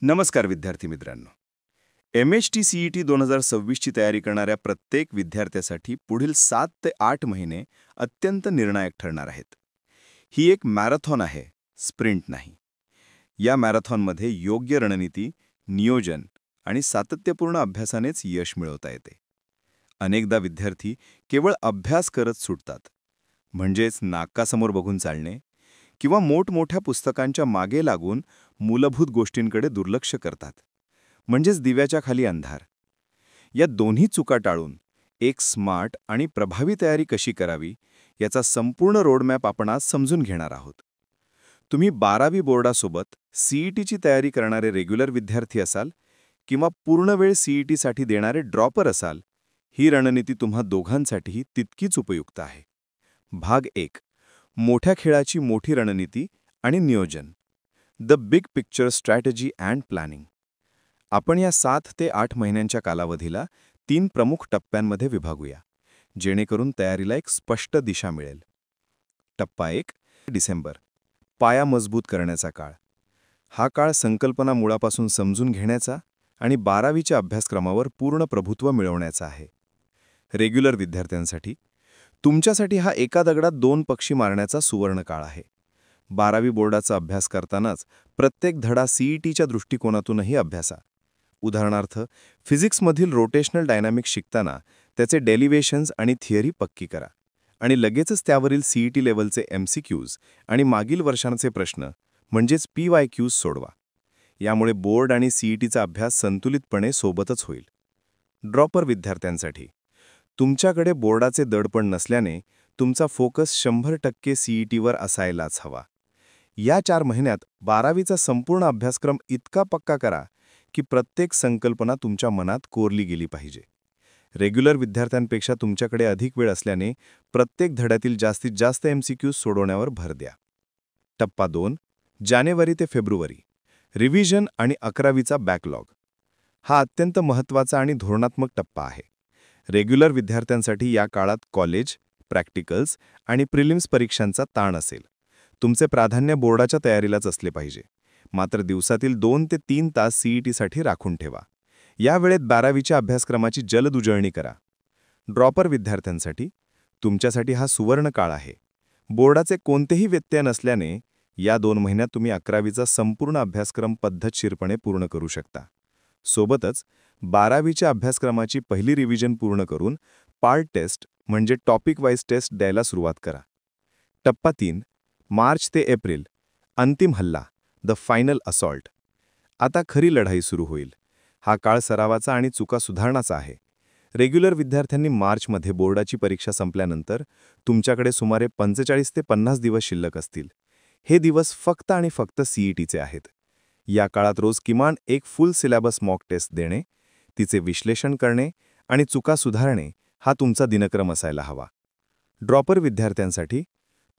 नमस्कार विद्यार्थी मित्रांनो. MHT-CET 2026 ची तयारी करणाऱ्या प्रत्येक विद्यार्थ्यासाठी पुढील 7 ते 8 महिने अत्यंत निर्णायक ठरणार आहेत. ही एक मॅरेथॉन आहे, स्प्रिंट नाही. या मॅरेथॉनमध्ये योग्य रणनीती, नियोजन आणि सातत्यपूर्ण अभ्यासानेच यश मिळवता येते. अनेकदा विद्यार्थी केवळ अभ्यास करत सुटतात, म्हणजेच नाकासमोर बघून चालणे किंवा मोठमोठ्या पुस्तकांच्या मागे लागून मूलभूत गोष्टींकडे दुर्लक्ष करतात, म्हणजेच दिव्याच्या खाली अंधार. या दोन्ही चुका टाळून एक स्मार्ट आणि प्रभावी तयारी कशी करावी याचा संपूर्ण रोडमॅप आपण आज समजून घेणार आहोत. तुम्ही 12वी बोर्डासोबत CETची तयारी करणारे रेग्युलर विद्यार्थी असाल किंवा पूर्णवेळ CETसाठी देणारे ड्रॉपर असाल, ही रणनीती तुम्हा दोघांसाठीही तितकीच उपयुक्त आहे. भाग 1. मोठ्या खेळाची मोठी रणनीती आणि नियोजन. The big picture strategy and planning. आपण या 7 ते 8 महिन्यांच्या कालावधीला 3 प्रमुख टप्प्यांमध्ये विभागूया, जेणेकरून तयारीला एक स्पष्ट दिशा मिळेल. टप्पा 1. डिसेंबर. पाया मजबूत करण्याचा काळ. हा काळ संकल्पना मुळापासून समजून घेण्याचा आणि 12वीच्या अभ्यासक्रमावर पूर्ण प्रभुत्व मिळवण्याचा आहे. रेग्युलर विद्यार्थ्यांसाठी तुमच्यासाठी हा एका दगडात 2 पक्षी मारण्याचा सुवर्ण काळ आहे. 12वी बोर्डाचा अभ्यास करतानाच प्रत्येक धडा CETच्या दृष्टिकोनातूनही अभ्यासा. उदाहरणार्थ, फिजिक्समधील रोटेशनल डायनामिक्स शिकताना त्याचे डेरिव्हेशन्स आणि थिअरी पक्की करा आणि लगेचच त्यावरील CET लेव्हलचे MCQs आणि मागील वर्षांचे प्रश्न म्हणजेच PYQs सोडवा. यामुळे बोर्ड आणि CETचा अभ्यास संतुलितपणे सोबतच होईल. ड्रॉपर विद्यार्थ्यांसाठी तुमच्याकडे बोर्डाचे दडपण नसल्याने तुमचा फोकस 100% CETवर असायलाच हवा. या 4 महिन्यात 12वीचा संपूर्ण अभ्यासक्रम इतका पक्का करा की प्रत्येक संकल्पना तुमच्या मनात कोरली गेली पाहिजे. रेग्युलर विद्यार्थ्यांपेक्षा तुमच्याकडे अधिक वेळ असल्याने प्रत्येक धड्यातील जास्तीत जास्त MCQs सोडवण्यावर भर द्या. टप्पा 2. जानेवारी ते फेब्रुवारी. रिव्हिजन आणि 11वीचा बॅकलॉग. हा अत्यंत महत्त्वाचा आणि धोरणात्मक टप्पा आहे. रेग्युलर विद्यार्थ्यांसाठी या काळात कॉलेज, प्रॅक्टिकल्स आणि प्रिलिम्स परीक्षांचा ताण असेल. तुमचे प्राधान्य बोर्डाच्या तयारीलाच असले पाहिजे. मात्र दिवसातील 2 ते 3 तास CETसाठी राखून ठेवा. या वेळेत 12वीच्या अभ्यासक्रमाची जलद उजळणी करा. ड्रॉपर विद्यार्थ्यांसाठी तुमच्यासाठी हा सुवर्ण काळ आहे. बोर्डाचे कोणतेही व्यत्यय नसल्याने या 2 महिन्यात तुम्ही 11वीचा संपूर्ण अभ्यासक्रम पद्धतशीरपणे पूर्ण करू शकता. सोबतच 12वीच्या अभ्यासक्रमाची पहिली रिव्हिजन पूर्ण करून पार्ट टेस्ट म्हणजे टॉपिक वाईज टेस्ट द्यायला सुरुवात करा. टप्पा 3. मार्च ते एप्रिल. अंतिम हल्ला, द फायनल असॉल्ट. आता खरी लढाई सुरू होईल. हा काळ सरावाचा आणि चुका सुधारण्याचा आहे. रेग्युलर विद्यार्थ्यांनी मार्चमध्ये बोर्डाची परीक्षा संपल्यानंतर तुमच्याकडे सुमारे 45 ते 50 दिवस शिल्लक असतील. हे दिवस फक्त आणि फक्त CETचे आहेत. या काळात रोज किमान एक फुल सिलेबस मॉक टेस्ट देणे, तिचे विश्लेषण करणे आणि चुका सुधारणे हा तुमचा दिनक्रम असायला हवा. ड्रॉपर विद्यार्थ्यांसाठी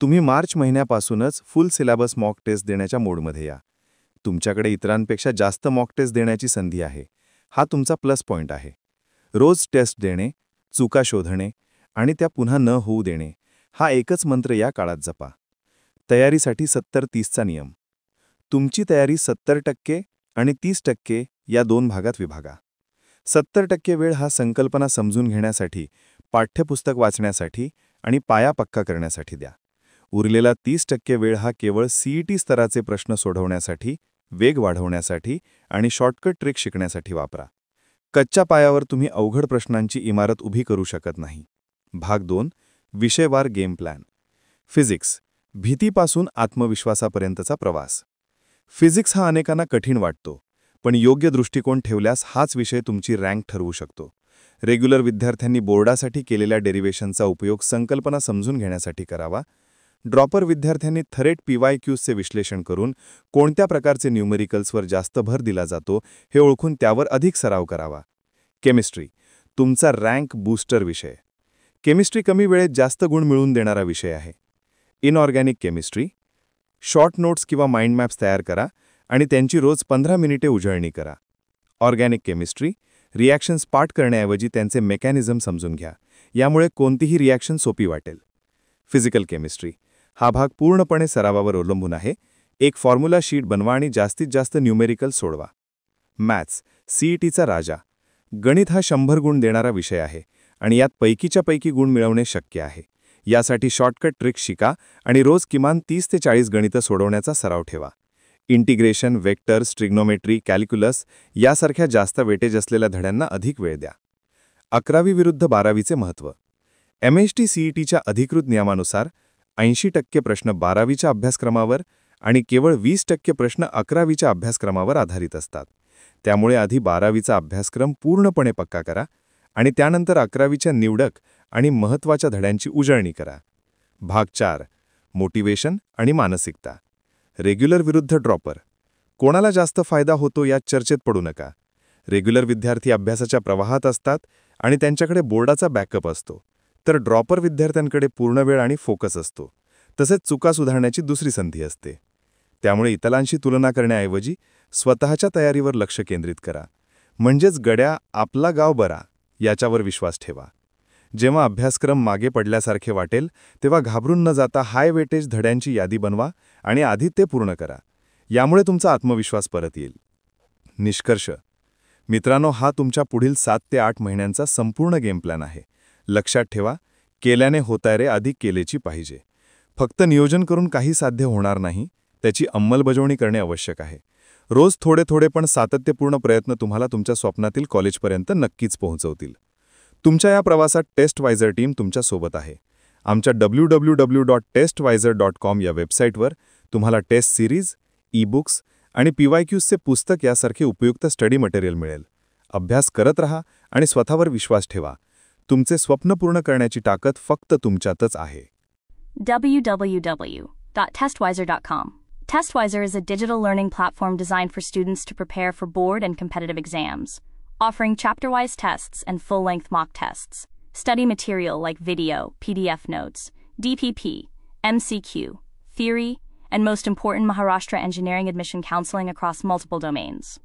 तुम्ही मार्च महिन्यापासूनच फुल सिलेबस मॉक टेस्ट देण्याच्या मोडमध्ये या. तुमच्याकडे इतरांपेक्षा जास्त मॉक टेस्ट देण्याची संधी आहे. हा तुमचा प्लस पॉइंट आहे. रोज टेस्ट देणे, चुका शोधणे आणि त्या पुन्हा न होऊ देणे हा एकच मंत्र या काळात जपा. तयारीसाठी 70-30चा नियम. तुमची तयारी 70% आणि 30% या 2 भागात विभागा. 70% वेळ हा संकल्पना समजून घेण्यासाठी, पाठ्यपुस्तक वाचण्यासाठी आणि पाया पक्का करण्यासाठी द्या. उरलेला 30% वेळ हा केवळ CET स्तराचे प्रश्न सोडवण्यासाठी, वेग वाढवण्यासाठी आणि शॉर्टकट ट्रिक शिकण्यासाठी वापरा. कच्च्या पायावर तुम्ही अवघड प्रश्नांची इमारत उभी करू शकत नाही. भाग 2. विषयवार गेम प्लॅन. फिजिक्स. भीतीपासून आत्मविश्वासापर्यंतचा प्रवास. फिजिक्स हा अनेकांना कठीण वाटतो, पण योग्य दृष्टिकोन ठेवल्यास हाच विषय तुमची रँक ठरवू शकतो. रेग्युलर विद्यार्थ्यांनी बोर्डासाठी केलेल्या डेरिव्हेशनचा उपयोग संकल्पना समजून घेण्यासाठी करावा. ड्रॉपर विद्यार्थ्यांनी थरेट PYQsचे विश्लेषण करून कोणत्या प्रकारचे न्यूमेरिकल्सवर जास्त भर दिला जातो हे ओळखून त्यावर अधिक सराव करावा. केमिस्ट्री. तुमचा रँक बूस्टर विषय. केमिस्ट्री कमी वेळेत जास्त गुण मिळवून देणारा विषय आहे. Inorganic chemistry. शॉर्ट नोट्स किंवा माइंड मॅप्स तयार करा आणि त्यांची रोज 15 मिनिटे उजळणी करा. Organic chemistry. रिॲक्शन्स पाठ करण्याऐवजी त्यांचे मेकॅनिझम समजून घ्या. यामुळे कोणतीही रिॲक्शन सोपी वाटेल. Physical chemistry. हा भाग पूर्णपणे सरावावर अवलंबून आहे. एक फॉर्म्युला शीट बनवा आणि जास्तीत जास्त न्यूमेरिकल सोडवा. मॅथ्स, सीईटीचा राजा. गणित हा 100 गुण देणारा विषय आहे आणि यात पैकीच्या पैकी गुण मिळवणे शक्य आहे. यासाठी शॉर्टकट ट्रिक्स शिका आणि रोज किमान 30 ते 40 गणितं सोडवण्याचा सराव ठेवा. इंटिग्रेशन, वेक्टर्स, ट्रिग्नोमेट्री, कॅल्क्युलस यासारख्या जास्त वेटेज असलेल्या धड्यांना अधिक वेळ द्या. 11वी विरुद्ध 12वीचे महत्त्व. MHT CETच्या अधिकृत नियमानुसार 80% प्रश्न 12वीच्या अभ्यासक्रमावर आणि केवळ 20% प्रश्न 11वीच्या अभ्यासक्रमावर आधारित असतात. त्यामुळे आधी 12वीचा अभ्यासक्रम पूर्णपणे पक्का करा आणि त्यानंतर 11वीच्या निवडक आणि महत्त्वाच्या धड्यांची उजळणी करा. भाग 4. मोटिवेशन आणि मानसिकता. रेग्युलर विरुद्ध ड्रॉपर. कोणाला जास्त फायदा होतो यात चर्चेत पडू नका. रेग्युलर विद्यार्थी अभ्यासाच्या प्रवाहात असतात आणि त्यांच्याकडे बोर्डाचा बॅकअप असतो, तर ड्रॉपर विद्यार्थ्यांकडे पूर्ण वेळ आणि फोकस असतो. तसेच चुका सुधारण्याची दुसरी संधी असते. त्यामुळे इतरांशी तुलना करण्याऐवजी स्वतःच्या तयारीवर लक्ष केंद्रित करा. म्हणजेच गड्या आपला गाव बरा याच्यावर विश्वास ठेवा. जेव्हा अभ्यासक्रम मागे पडल्यासारखे वाटेल तेव्हा घाबरून न जाता हाय वेटेज धड्यांची यादी बनवा आणि आधी ते पूर्ण करा. यामुळे तुमचा आत्मविश्वास परत येईल. निष्कर्ष. मित्रांनो, हा तुमच्या पुढील 7 ते 8 महिन्यांचा संपूर्ण गेम प्लॅन आहे. लक्षात ठेवा, केल्याने होताय रे अधिक केलेची पाहिजे. फक्त नियोजन करून काही साध्य होणार नाही, त्याची अंमलबजावणी करणे आवश्यक आहे. रोज थोडे थोडे पण सातत्यपूर्ण प्रयत्न तुम्हाला तुमच्या स्वप्नातील कॉलेजपर्यंत नक्कीच पोहोचवतील. तुमच्या या प्रवासात टेस्टवायझर टीम तुमच्या सोबत आहे. आमच्या www.testwiser.com या वेबसाईटवर तुम्हाला टेस्ट सिरीज, ई-बुक्स आणि PYQचे पुस्तक यासारखे उपयुक्त स्टडी मटेरियल मिळेल. अभ्यास करत रहा आणि स्वतःवर विश्वास ठेवा. तुमचे स्वप्न पूर्ण करण्याची ताकद फक्त तुमच्यातच आहे. www.testwiser.com. Testwiser is a digital learning platform designed for students to prepare for board and competitive exams, offering chapter-wise tests and full-length mock tests. Study material like video, PDF notes, DPP, MCQ, theory, and most important, Maharashtra engineering admission counseling across multiple domains.